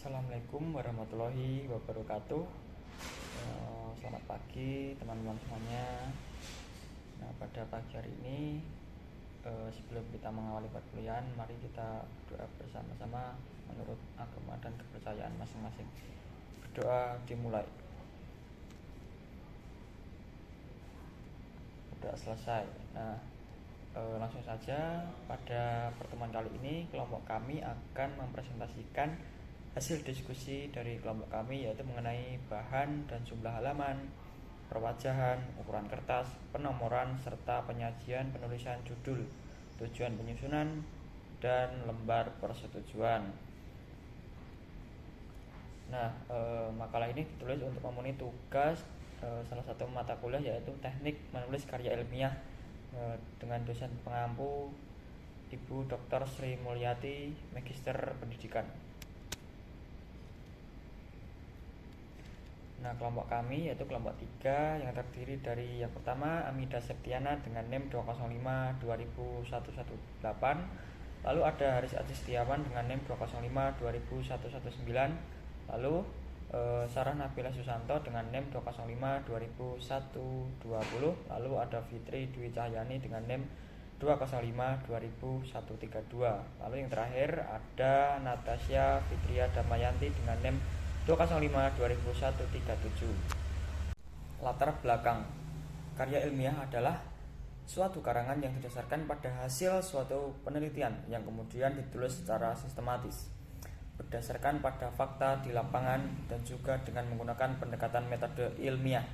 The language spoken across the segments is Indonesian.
Assalamualaikum warahmatullahi wabarakatuh. Selamat pagi teman-teman semuanya. Nah, pada pagi hari ini sebelum kita mengawali perkuliahan, mari kita berdoa bersama-sama menurut agama dan kepercayaan masing-masing. Berdoa dimulai. Berdoa selesai. Nah, langsung saja pada pertemuan kali ini kelompok kami akan mempresentasikan hasil diskusi dari kelompok kami, yaitu mengenai bahan dan jumlah halaman, perwajahan, ukuran kertas, penomoran, serta penyajian penulisan judul, tujuan penyusunan, dan lembar persetujuan. Nah, makalah ini ditulis untuk memenuhi tugas salah satu mata kuliah, yaitu teknik menulis karya ilmiah dengan dosen pengampu Ibu Dr. Sri Mulyati, Magister Pendidikan. Nah, kelompok kami yaitu kelompok 3 yang terdiri dari yang pertama Amida Septiana dengan NIM 205-2018. Lalu ada Haris Aziz Setiawan dengan NIM 205-2119. Lalu Sarah Nabila Susanto dengan NIM 205-2120. Lalu ada Fitri Dwi Cahyani dengan NIM 205-2132. Lalu yang terakhir ada Natasha Fitria Damayanti dengan NIM 205-2137. Latar belakang karya ilmiah adalah suatu karangan yang didasarkan pada hasil suatu penelitian yang kemudian ditulis secara sistematis berdasarkan pada fakta di lapangan dan juga dengan menggunakan pendekatan metode ilmiah.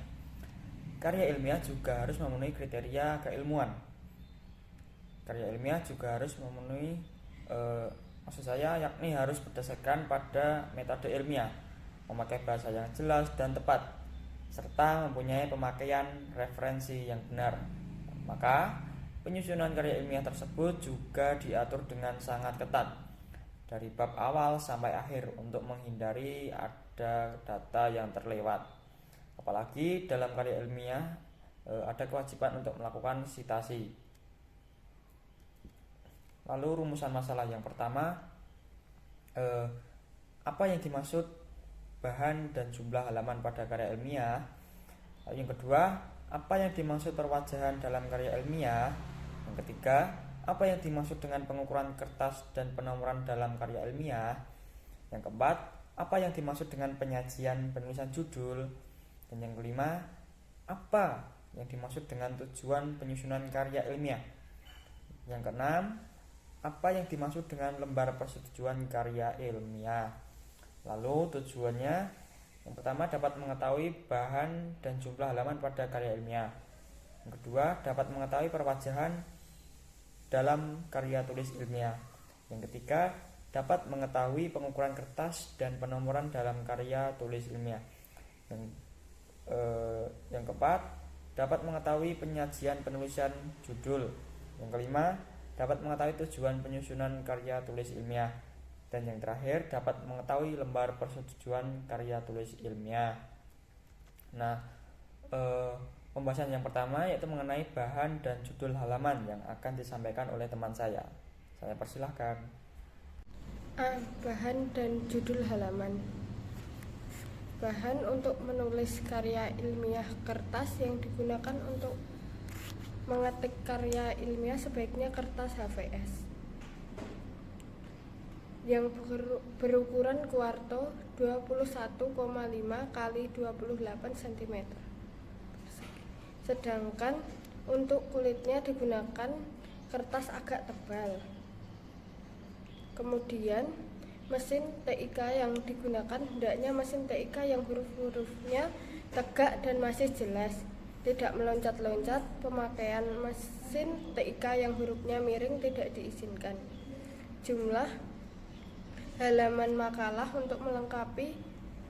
Karya ilmiah juga harus memenuhi kriteria keilmuan. Karya ilmiah juga harus memenuhi yakni harus berdasarkan pada metode ilmiah, memakai bahasa yang jelas dan tepat, serta mempunyai pemakaian referensi yang benar. Maka penyusunan karya ilmiah tersebut juga diatur dengan sangat ketat dari bab awal sampai akhir untuk menghindari ada data yang terlewat. Apalagi dalam karya ilmiah ada kewajiban untuk melakukan sitasi. Lalu rumusan masalah yang pertama, apa yang dimaksud bahan dan jumlah halaman pada karya ilmiah. Lalu yang kedua, apa yang dimaksud perwajahan dalam karya ilmiah. Yang ketiga, apa yang dimaksud dengan pengukuran kertas dan penomoran dalam karya ilmiah. Yang keempat, apa yang dimaksud dengan penyajian penulisan judul. Dan yang kelima, apa yang dimaksud dengan tujuan penyusunan karya ilmiah. Yang keenam, apa yang dimaksud dengan lembar persetujuan karya ilmiah. Lalu tujuannya, yang pertama dapat mengetahui bahan dan jumlah halaman pada karya ilmiah. Yang kedua, dapat mengetahui perwajahan dalam karya tulis ilmiah. Yang ketiga, dapat mengetahui pengukuran kertas dan penomoran dalam karya tulis ilmiah. Yang keempat, dapat mengetahui penyajian penulisan judul. Yang kelima, dapat mengetahui tujuan penyusunan karya tulis ilmiah. Dan yang terakhir, dapat mengetahui lembar persetujuan karya tulis ilmiah. Nah, pembahasan yang pertama yaitu mengenai bahan dan judul halaman yang akan disampaikan oleh teman saya. Saya persilahkan. Bahan dan judul halaman. Bahan untuk menulis karya ilmiah. Kertas yang digunakan untuk mengetik karya ilmiah sebaiknya kertas HVS yang berukuran kuarto 21,5 x 28 cm. Sedangkan untuk kulitnya digunakan kertas agak tebal. Kemudian mesin TIK yang digunakan hendaknya mesin TIK yang huruf-hurufnya tegak dan masih jelas, tidak meloncat-loncat. Pemakaian mesin TIK yang hurufnya miring tidak diizinkan. Jumlah halaman makalah untuk melengkapi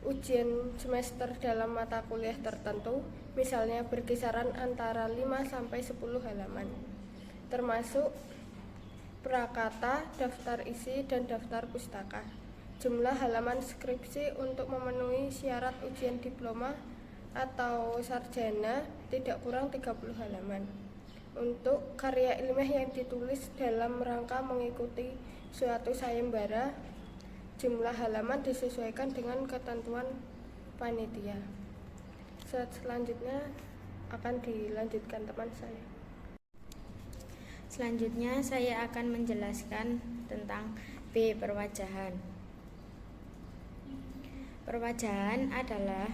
ujian semester dalam mata kuliah tertentu, misalnya berkisaran antara 5-10 halaman, termasuk prakata, daftar isi, dan daftar pustaka. Jumlah halaman skripsi untuk memenuhi syarat ujian diploma atau sarjana tidak kurang 30 halaman. Untuk karya ilmiah yang ditulis dalam rangka mengikuti suatu sayembara, jumlah halaman disesuaikan dengan ketentuan panitia. Selanjutnya akan dilanjutkan teman saya. Selanjutnya saya akan menjelaskan tentang B. Perwajahan. Perwajahan adalah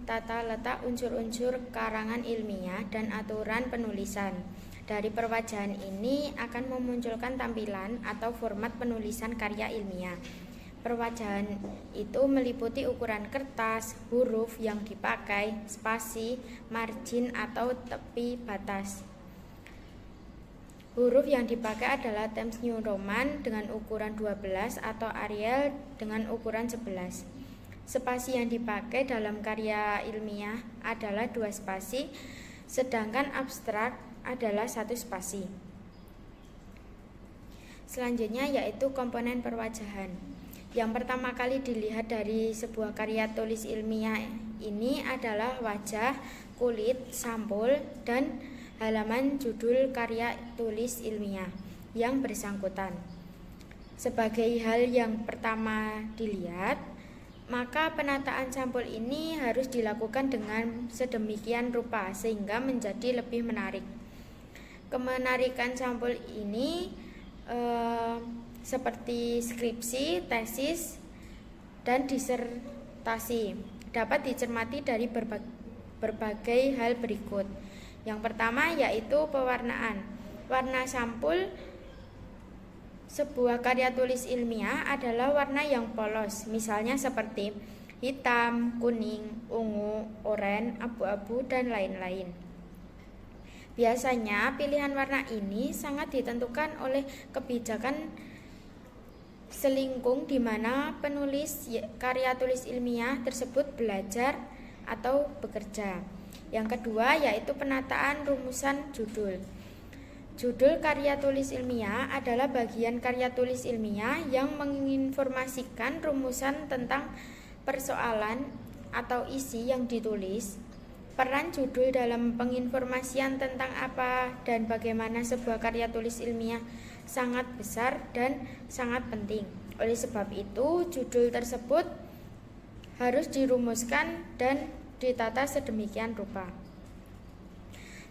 tata letak unsur-unsur karangan ilmiah dan aturan penulisan. Dari perwajahan ini akan memunculkan tampilan atau format penulisan karya ilmiah. Perwajahan itu meliputi ukuran kertas, huruf yang dipakai, spasi, margin atau tepi batas. Huruf yang dipakai adalah Times New Roman dengan ukuran 12 atau Arial dengan ukuran 11. Spasi yang dipakai dalam karya ilmiah adalah 2 spasi, sedangkan abstrak adalah 1 spasi. Selanjutnya yaitu komponen perwajahan. Yang pertama kali dilihat dari sebuah karya tulis ilmiah ini adalah wajah, kulit, sampul, dan halaman judul karya tulis ilmiah yang bersangkutan. Sebagai hal yang pertama dilihat, maka penataan sampul ini harus dilakukan dengan sedemikian rupa sehingga menjadi lebih menarik. Kemenarikan sampul ini seperti skripsi, tesis, dan disertasi dapat dicermati dari berbagai hal berikut. Yang pertama yaitu pewarnaan. Warna sampul sebuah karya tulis ilmiah adalah warna yang polos, misalnya seperti hitam, kuning, ungu, oranye, abu-abu, dan lain-lain. Biasanya pilihan warna ini sangat ditentukan oleh kebijakan selingkung di mana penulis karya tulis ilmiah tersebut belajar atau bekerja. Yang kedua yaitu penataan rumusan judul. Judul karya tulis ilmiah adalah bagian karya tulis ilmiah yang menginformasikan rumusan tentang persoalan atau isi yang ditulis. Peran judul dalam penginformasian tentang apa dan bagaimana sebuah karya tulis ilmiah sangat besar dan sangat penting. Oleh sebab itu, judul tersebut harus dirumuskan dan ditata sedemikian rupa.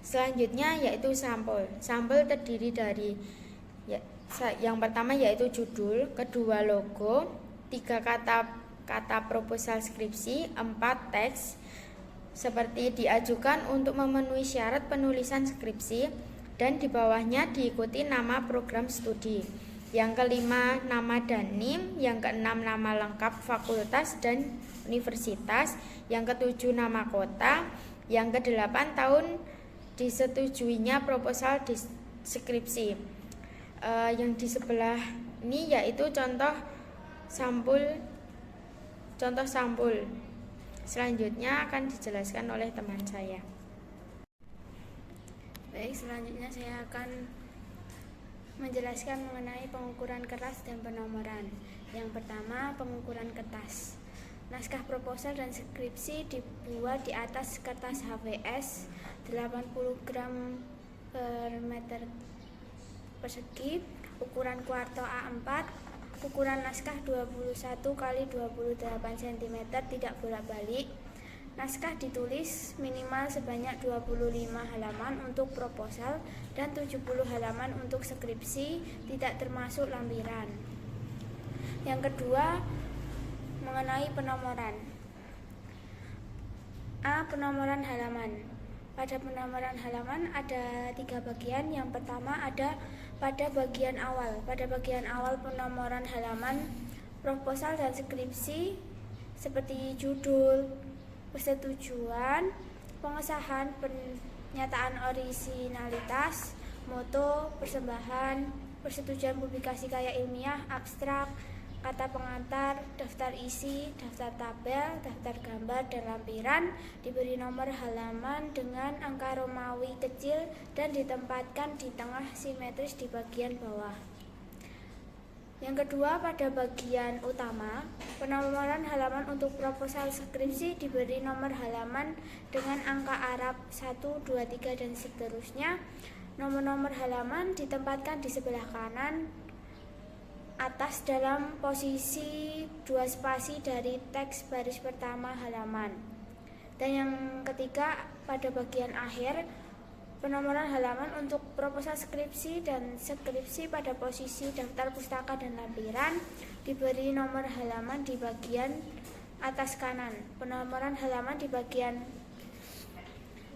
Selanjutnya yaitu sampul. Sampul terdiri dari yang pertama yaitu judul, kedua logo, 3 kata proposal skripsi, 4 teks seperti diajukan untuk memenuhi syarat penulisan skripsi, dan di bawahnya diikuti nama program studi. Yang kelima nama dan NIM, yang keenam nama lengkap fakultas dan universitas, yang ketujuh nama kota, yang kedelapan tahun disetujuinya proposal skripsi. Yang di sebelah ini yaitu contoh sampul. Selanjutnya akan dijelaskan oleh teman saya. Baik, selanjutnya saya akan menjelaskan mengenai pengukuran kertas dan penomoran. Yang pertama, pengukuran kertas. Naskah proposal dan skripsi dibuat di atas kertas HVS 80 gram per meter persegi, ukuran kuarto A4, ukuran naskah 21 x 28 cm, tidak bolak-balik. Naskah ditulis minimal sebanyak 25 halaman untuk proposal dan 70 halaman untuk skripsi, tidak termasuk lampiran. Yang kedua, mengenai penomoran. A. Penomoran halaman. Pada penomoran halaman ada 3 bagian. Yang pertama ada pada bagian awal. Pada bagian awal penomoran halaman proposal dan skripsi seperti judul, persetujuan, pengesahan, pernyataan orisinalitas, moto, persembahan, persetujuan publikasi karya ilmiah, abstrak, kata pengantar, daftar isi, daftar tabel, daftar gambar, dan lampiran diberi nomor halaman dengan angka Romawi kecil dan ditempatkan di tengah simetris di bagian bawah. Yang kedua, pada bagian utama, penomoran halaman untuk proposal skripsi diberi nomor halaman dengan angka Arab 1, 2, 3, dan seterusnya. Nomor-nomor halaman ditempatkan di sebelah kanan atas dalam posisi 2 spasi dari teks baris pertama halaman. Dan yang ketiga, pada bagian akhir penomoran halaman untuk proposal skripsi dan skripsi pada posisi daftar pustaka dan lampiran diberi nomor halaman di bagian atas kanan. Penomoran halaman di bagian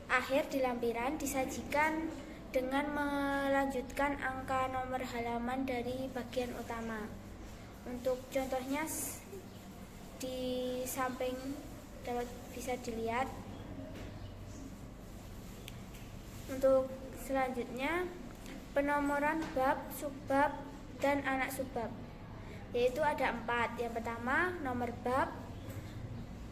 akhir di lampiran disajikan dengan melanjutkan angka nomor halaman dari bagian utama. Untuk contohnya di samping dapat bisa dilihat. Untuk selanjutnya penomoran bab, subbab, dan anak subbab, yaitu ada 4. Yang pertama, nomor bab.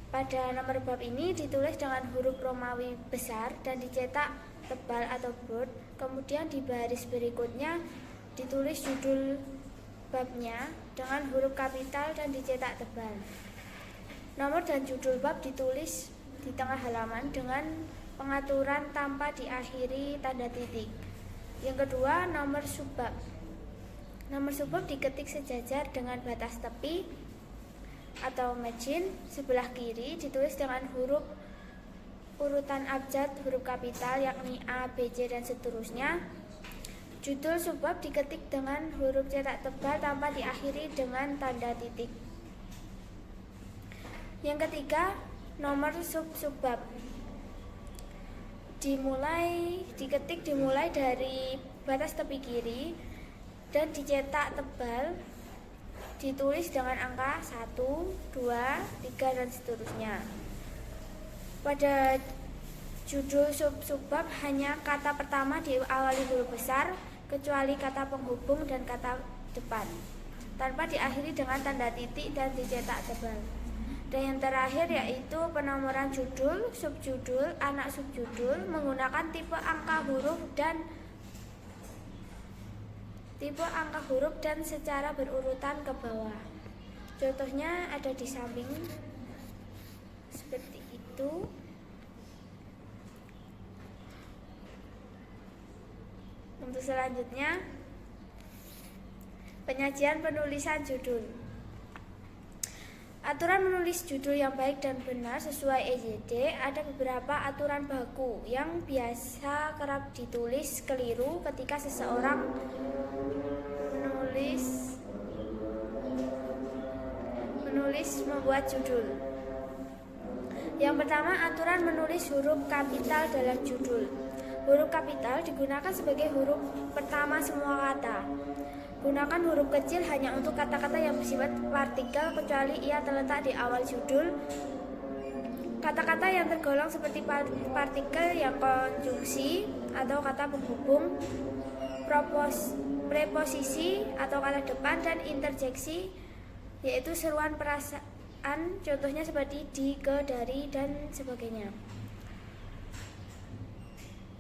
Pada nomor bab ini ditulis dengan huruf Romawi besar dan dicetak tebal atau bold. Kemudian di baris berikutnya ditulis judul babnya dengan huruf kapital dan dicetak tebal. Nomor dan judul bab ditulis di tengah halaman dengan pengaturan tanpa diakhiri tanda titik. Yang kedua, nomor subbab. Nomor subbab diketik sejajar dengan batas tepi atau margin sebelah kiri, ditulis dengan huruf urutan abjad huruf kapital yakni A, B, C, dan seterusnya. Judul subbab diketik dengan huruf cetak tebal tanpa diakhiri dengan tanda titik. Yang ketiga, nomor subbab diketik dimulai dari batas tepi kiri dan dicetak tebal, ditulis dengan angka 1, 2, 3, dan seterusnya. Pada judul subbab hanya kata pertama diawali huruf besar kecuali kata penghubung dan kata depan, tanpa diakhiri dengan tanda titik dan dicetak tebal. Dan yang terakhir yaitu penomoran judul, subjudul, anak subjudul menggunakan tipe angka huruf dan secara berurutan ke bawah. Contohnya ada di samping seperti itu. Untuk selanjutnya, penyajian penulisan judul. Aturan menulis judul yang baik dan benar sesuai EJD. Ada beberapa aturan baku yang biasa kerap ditulis keliru ketika seseorang menulis membuat judul. Yang pertama, aturan menulis huruf kapital dalam judul. Huruf kapital digunakan sebagai huruf pertama semua kata. Gunakan huruf kecil hanya untuk kata-kata yang bersifat partikel kecuali ia terletak di awal judul. Kata-kata yang tergolong seperti partikel yang konjungsi atau kata penghubung, preposisi atau kata depan, dan interjeksi yaitu seruan perasaan, contohnya seperti di, ke, dari, dan sebagainya.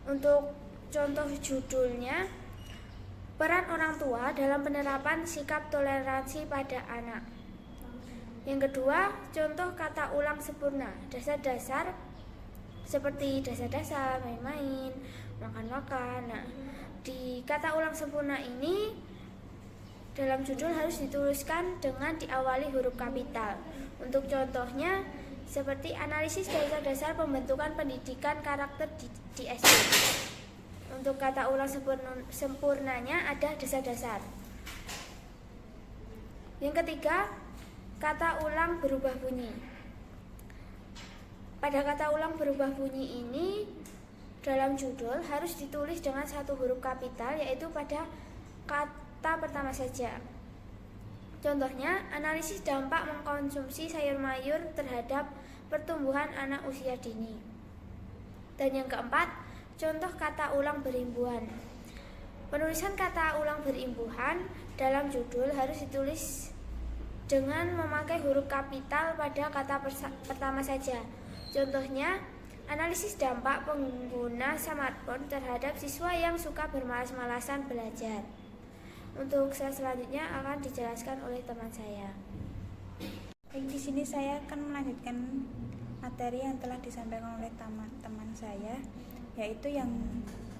Untuk contoh judulnya, peran orang tua dalam penerapan sikap toleransi pada anak. Yang kedua, contoh kata ulang sempurna. Dasar-dasar seperti dasar-dasar, main-main, makan-makan. Nah, di kata ulang sempurna ini dalam judul harus dituliskan dengan diawali huruf kapital. Untuk contohnya seperti analisis dasar-dasar pembentukan pendidikan karakter di SD. Untuk kata ulang sempurnanya ada dasar-dasar. Yang ketiga, kata ulang berubah bunyi. Pada kata ulang berubah bunyi ini dalam judul harus ditulis dengan satu huruf kapital, yaitu pada kata pertama saja. Contohnya, analisis dampak mengkonsumsi sayur mayur terhadap pertumbuhan anak usia dini. Dan yang keempat, contoh kata ulang berimbuhan. Penulisan kata ulang berimbuhan dalam judul harus ditulis dengan memakai huruf kapital pada kata pertama saja. Contohnya, analisis dampak pengguna smartphone terhadap siswa yang suka bermalas-malasan belajar. Untuk selanjutnya akan dijelaskan oleh teman saya. Baik, di sini saya akan melanjutkan materi yang telah disampaikan oleh teman saya, yaitu yang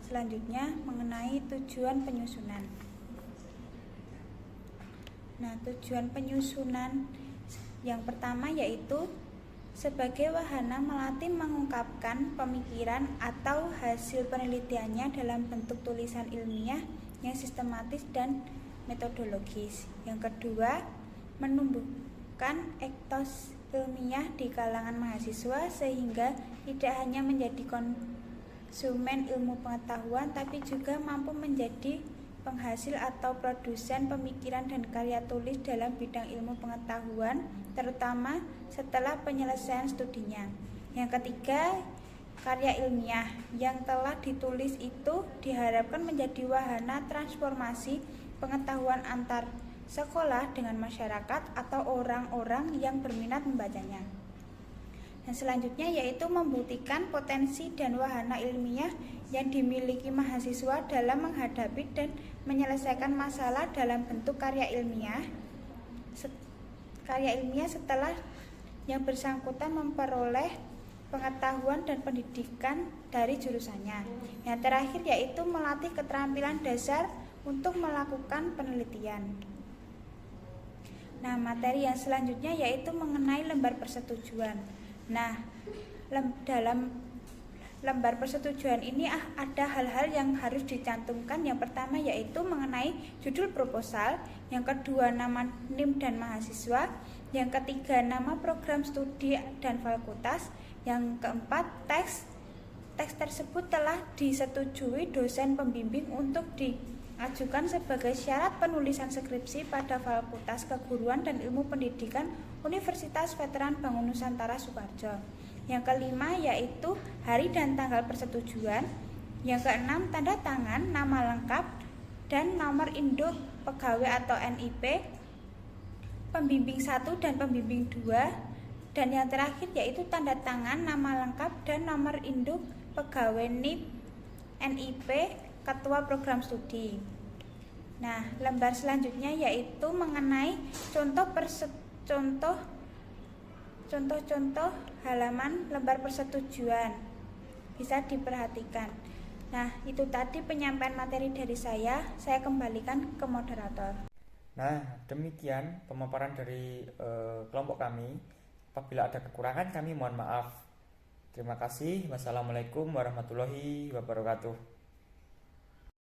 selanjutnya mengenai tujuan penyusunan. Nah, tujuan penyusunan yang pertama yaitu sebagai wahana melatih mengungkapkan pemikiran atau hasil penelitiannya dalam bentuk tulisan ilmiah yang sistematis dan metodologis. Yang kedua, menumbuhkan etos ilmiah di kalangan mahasiswa sehingga tidak hanya menjadi konsumen ilmu pengetahuan tapi juga mampu menjadi penghasil atau produsen pemikiran dan karya tulis dalam bidang ilmu pengetahuan, terutama setelah penyelesaian studinya. Yang ketiga, karya ilmiah yang telah ditulis itu diharapkan menjadi wahana transformasi pengetahuan antar sekolah dengan masyarakat atau orang-orang yang berminat membacanya. Dan selanjutnya yaitu membuktikan potensi dan wahana ilmiah yang dimiliki mahasiswa dalam menghadapi dan menyelesaikan masalah dalam bentuk karya ilmiah setelah yang bersangkutan memperoleh pengetahuan dan pendidikan dari jurusannya. Yang terakhir yaitu melatih keterampilan dasar untuk melakukan penelitian. Nah, materi yang selanjutnya yaitu mengenai lembar persetujuan. Nah, dalam lembar persetujuan ini ada hal-hal yang harus dicantumkan. Yang pertama yaitu mengenai judul proposal, yang kedua nama NIM dan mahasiswa, yang ketiga nama program studi dan fakultas, yang keempat teks tersebut telah disetujui dosen pembimbing untuk diajukan sebagai syarat penulisan skripsi pada Fakultas Keguruan dan Ilmu Pendidikan Universitas Veteran Bangun Nusantara Sukoharjo. Yang kelima yaitu hari dan tanggal persetujuan. Yang keenam tanda tangan, nama lengkap dan nomor induk pegawai atau NIP pembimbing 1 dan pembimbing 2. Dan yang terakhir yaitu tanda tangan, nama lengkap dan nomor induk pegawai NIP ketua program studi. Nah, lembar selanjutnya yaitu mengenai contoh-contoh halaman lembar persetujuan. Bisa diperhatikan. Nah, itu tadi penyampaian materi dari saya. Saya kembalikan ke moderator. Nah, demikian pemaparan dari kelompok kami. Apabila ada kekurangan kami mohon maaf. Terima kasih. Wassalamualaikum warahmatullahi wabarakatuh.